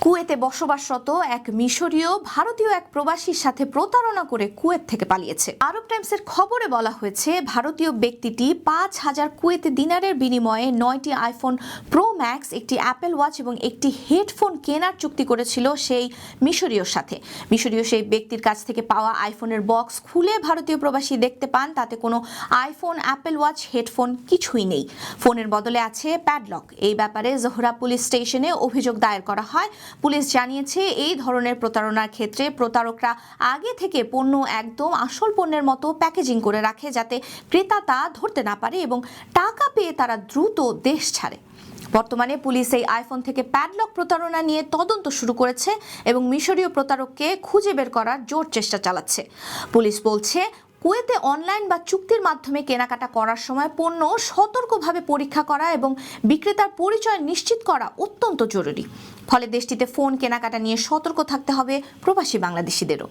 কুয়েতে বসবাসরত এক মিশরীয় ভারতীয় এক প্রবাসীর সাথে প্রতারণা করে কুয়েত থেকে পালিয়েছে। আরব টাইমসের খবরে বলা হয়েছে, ভারতীয় ব্যক্তিটি ৫,০০০ কুয়েতি দিনারের বিনিময়ে ৯টি আইফোন প্রো ম্যাক্স, একটি অ্যাপেল ওয়াচ এবং একটি হেডফোন কেনার চুক্তি করেছিল সেই মিশরীয়র সাথে। মিশরীয় সেই ব্যক্তির কাছ থেকে পাওয়া আইফোনের বক্স খুলে ভারতীয় প্রবাসী দেখতে পান তাতে কোনো আইফোন, অ্যাপেল ওয়াচ, হেডফোন কিছুই নেই। ফোনের বদলে আছে প্যাডলক। এই ব্যাপারে জোহরা পুলিশ স্টেশনে অভিযোগ দায়ের করা হয়। পুলিশ জানিয়েছে, এই ধরনের প্রতারণার ক্ষেত্রে প্রতারকরা আগে থেকে পণ্য একদম আসল পণ্যের মতো প্যাকেজিং করে রাখে, যাতে ক্রেতা তা ধরতে না পারে এবং টাকা পেয়ে তারা দ্রুত দেশ ছাড়ে। বর্তমানে পুলিশ এই আইফোন থেকে প্যাডলক প্রতারণা নিয়ে তদন্ত শুরু করেছে এবং মিশরীয় প্রতারককে খুঁজে বের করার জোর চেষ্টা চালাচ্ছে। পুলিশ বলছে, কুয়েতে অনলাইন বা চুক্তির মাধ্যমে কেনাকাটা করার সময় পণ্য সতর্কভাবে পরীক্ষা করা এবং বিক্রেতার পরিচয় নিশ্চিত করা অত্যন্ত জরুরি। ফলে দেশটিতে ফোন কেনাকাটা নিয়ে সতর্ক থাকতে হবে প্রবাসী বাংলাদেশিদেরও।